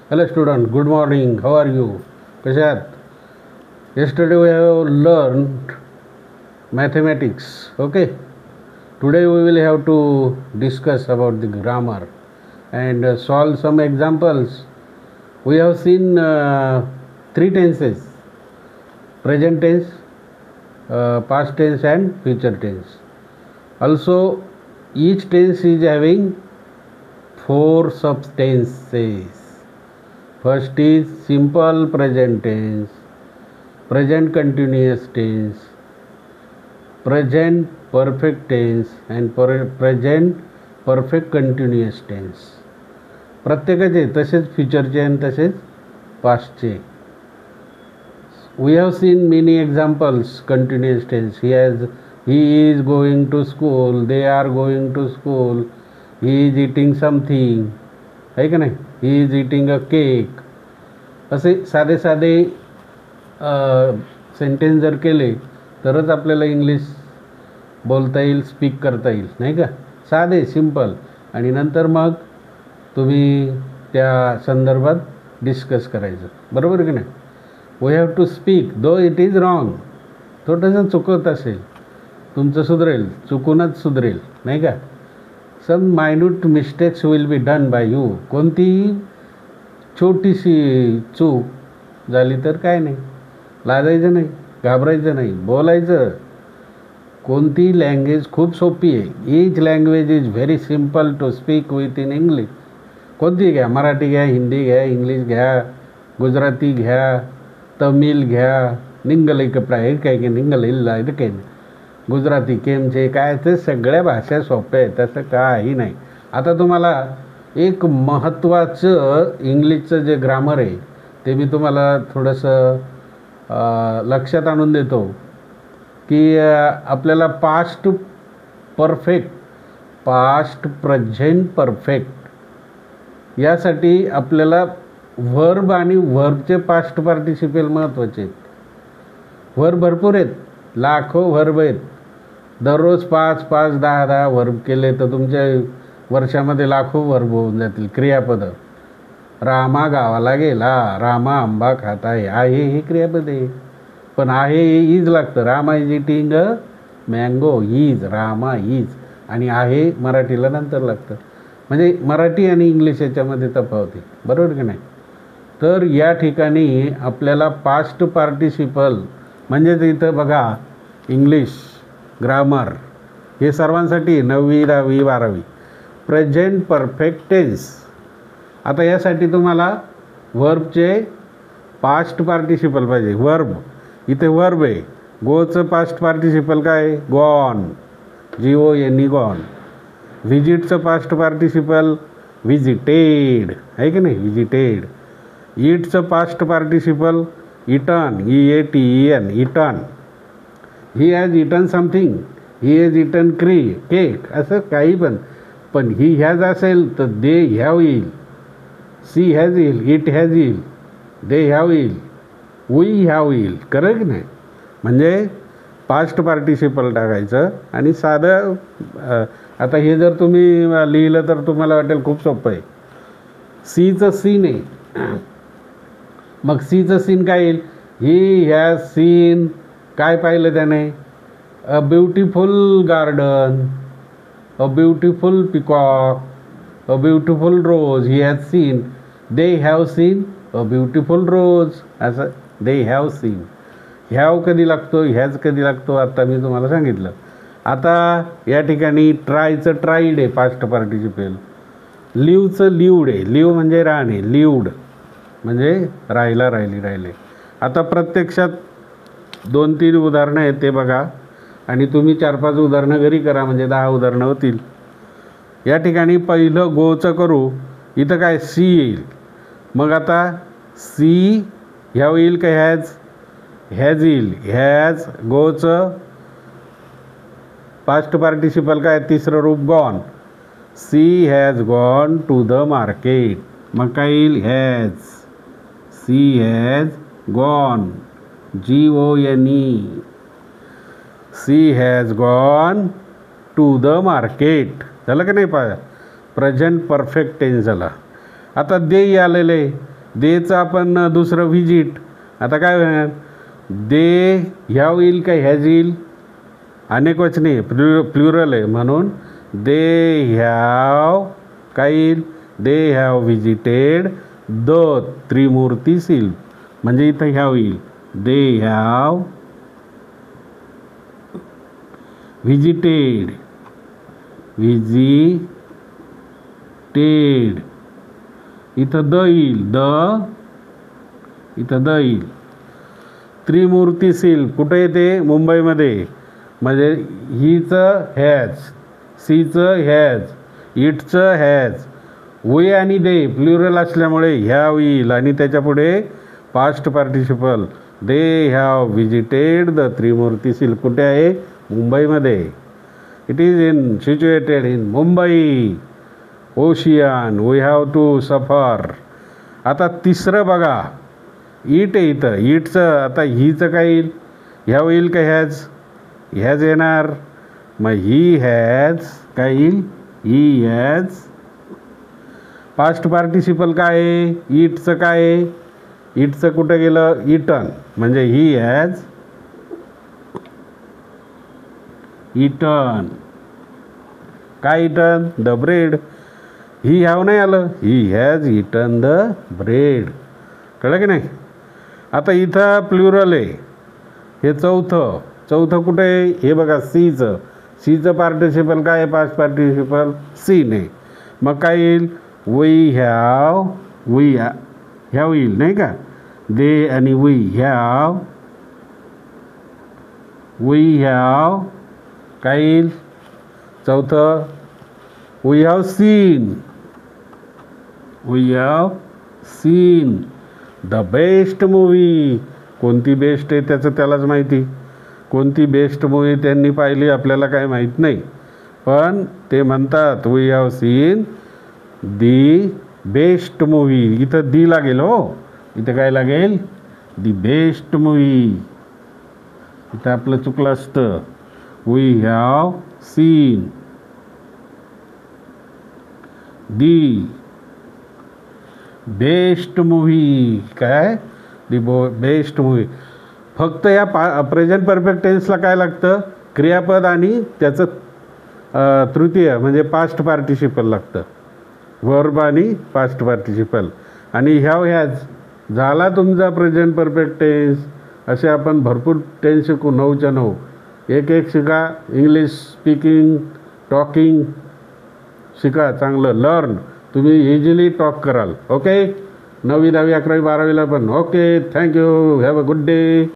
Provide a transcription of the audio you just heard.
Hello student, good morning. How are you? कसे आहात? Yesterday we have learned mathematics. Okay. Today we will have to discuss about the grammar and solve some examples. We have seen three tenses: present tense, past tense and future tense. Also each tense is having four subtenses. First is simple present tense, present continuous tense, present perfect tense and present perfect continuous tense. प्रत्येकाचे तसेच फ्युचरचे आणि तसेच पास्टचे. We have seen many examples. Continuous tense, he is going to school, they are going to school, he is eating something, आहे का नाही, he is eating a cake. असे साधे साधे सेंटेन्स जर केले तरच आपल्याला इंग्लिश बोलता येईल, स्पीक करता येईल, नाही का. साधे सिंपल. आणि नंतर मग तुम्ही त्या संदर्भात डिस्कस करायचं, बरोबर की नाही. We have to speak though it is wrong. थोडंसं चुकत असेल तुमचं सुधरेल, चुकूनच सुधरेल, नाही का. Some minute mistakes will be done by you. कोणतीही छोटीशी चूक झाली तर काय नाही, लाजायचं नाही, घाबरायचं नाही, बोलायचं. कोणती लँग्वेज खूप सोपी आहे. Each language is very simple to speak with in English. कोणती घ्या, मराठी घ्या, हिंदी घ्या, इंग्लिश घ्या, गुजराती घ्या, तमिळ घ्या, निंगल काय काय की निंगल इल्ला काय गुजराती केम छे काय, ते सगळ्या भाषा सोप्या आहेत, तसं काही नाही. आता तुम्हाला एक महत्त्वाचं इंग्लिशचं जे ग्रामर आहे ते मी तुम्हाला थोडंसं लक्षात आणून देतो की आपल्याला past perfect, past present perfect यासाठी आपल्याला व्हर्ब आणि व्हर्बचे पास्ट पार्टिसिपल महत्त्वाचे आहेत. व्हर्ब भरपूर आहेत, लाखो व्हर्ब आहेत. दररोज 5-5, 10-10 व्हर्ब केले तर तुमच्या वर्षामध्ये लाखो व्हर्ब होऊन जातील. क्रियापदं, रामा गावाला गेला, रामा आंबा खात आहे हे क्रियापद आहे. पण आहे हे इज लागतं. Rama is eating a mango, is, Rama is. आणि आहे मराठीला नंतर लागतं. म्हणजे मराठी आणि इंग्लिश याच्यामध्ये तफावत आहे, बरोबर की नाही. तर या ठिकाणी आपल्याला पास्ट पार्टिसिपल म्हणजेच इथं बघा इंग्लिश ग्रामर हे सर्वांसाठी 9वी, 10वी, 12वी. Present perfect tense. आता यासाठी तुम्हाला वर्बचे पास्ट पार्टिसिपल पाहिजे. वर्ब, इथे वर्ब आहे. गोचं पास्ट पार्टिसिपल काय, गॉन, GONE गॉन. व्हिजिटचं पास्ट पार्टिसिपल व्हिजिटेड, आहे की नाही, व्हिजिटेड. ईटचं past participle eaten, EATEN, eaten. He has eaten something, he has eaten cake, असं काही पण ही हॅज असेल तर दे हॅव येईल. सी हॅज येईल, इट हॅज येईल, दे हॅव येईल, वी हॅव येईल, करेक्ट नाही. म्हणजे पास्ट पार्टिसिपल टाकायचं. आणि साधं आता हे जर तुम्ही लिहिलं तर तुम्हाला वाटेल खूप सोपं आहे. सीचं सीन आहे, मग सीचं सीन काय येईल, ही हॅज सीन, काय पाहिलं त्याने, a beautiful garden, a beautiful peacock, a beautiful rose. He has seen, they have seen a beautiful rose, असं दे हॅव सीन. हॅव कधी लागतो, हॅज कधी लागतो, आता मी तुम्हाला सांगितलं. आता या ठिकाणी ट्रायचं ट्राईड आहे पास्ट पार्टिसिपल. लिव्हचं लिव्ड आहे, लिव्ह म्हणजे राहणे, लिव्ड म्हणजे राहिले. आता प्रत्यक्षात 2-3 उदाहरणं आहेत ते बघा आणि तुम्ही 4-5 उदाहरणं घरी करा, म्हणजे 10 उदाहरणं होतील. या ठिकाणी पहिलं गोचं करू. इथं काय सी येईल. मग आता सी ह्याव येईल का हॅज येईल. हॅज, गोचं पास्ट पार्टिसिपल काय, तिसरं रूप gone. She has gone to the market. मग काय येईल, has. She has gone, GONE. She has gone to the market. झालं का नाही, प्रेझेंट परफेक्ट टेन्स झाला. आता दे आलेले, देचं आपण दुसरं व्हिजिट. आता काय होणार, दे ह्याव येईल का ह्याज येईल, अनेक वचने प्लुरल आहे म्हणून दे हॅव काय येईल, they have visited the Trimurti शिल्प, म्हणजे इथं ह्याव येईल, दे हॅव व्हिजिटेड, इथं द येईल, इथं द येईल. त्रिमूर्ती शिल्प कुठे येते, मुंबईमध्ये. म्हणजे हीचं हॅज, सीचं हॅज, इटचं हॅज, वी आणि दे प्लुरल असल्यामुळे ह्याव येईल आणि त्याच्यापुढे past participle, they have visited the Trimurti Shilp. कुठे आहे, मुंबईमध्ये. It is in situated in Mumbai ocean, we have to suffer. आता तिसरं बघा, इट आहे इथं, इटचं आता हीचं काय येईल, ह्याव येईल का ह्याज, ह्याज येणार. मग ही हॅज काय येईल, ही हॅज. पास्ट पार्टिसिपल काय आहे, इटचं काय आहे, इटचं कुठं गेलं, इटन, म्हणजे ही हॅज इटन. काय eaten, the bread. He have नाही आलं, ही हॅज इटन द ब्रेड. कळलं की नाही. आता इथं प्लुरल आहे, हे चौथं कुठं आहे, हे बघा सीचं पार्टिसिपल काय आहे, पास्ट पार्टिसिपल सीने. मग काय येईल, वी हॅव येईल नाही का, दे आणि वी हॅव काय येईल, चौथं we have seen the best movie. कोणती बेस्ट आहे त्याचं त्यालाच माहिती, कोणती बेस्ट मूवी त्यांनी पाहिली आपल्याला काय माहीत नाही, पण ते म्हणतात we have seen the best movie. इथं दी लागेल हो, इथं काय लागेल, दी बेस्ट मूवी. इथं आपलं चुकलं असतं, we have seen the best movie. काय, दी बेस्ट मूवी. फक्त या प्रेझेंट परफेक्ट टेन्सला काय लागतं, क्रियापद आणि त्याचं तृतीय म्हणजे पास्ट पार्टिसिपल लागतं, वर्ब आणि पास्ट पार्टिसिपल. आणि ह्याज झाला तुमचा प्रेझेंट परफेक्ट टेन्स. असे आपण भरपूर टेन्स शिकू, 9च्या 9. एक शिका, इंग्लिश स्पीकिंग टॉकिंग शिका, चांगलं लर्न. तुम्ही इझिली टॉक कराल. ओके, 9वी 10वी 11वी 12वीला पण. Okay, thank you, have a good day.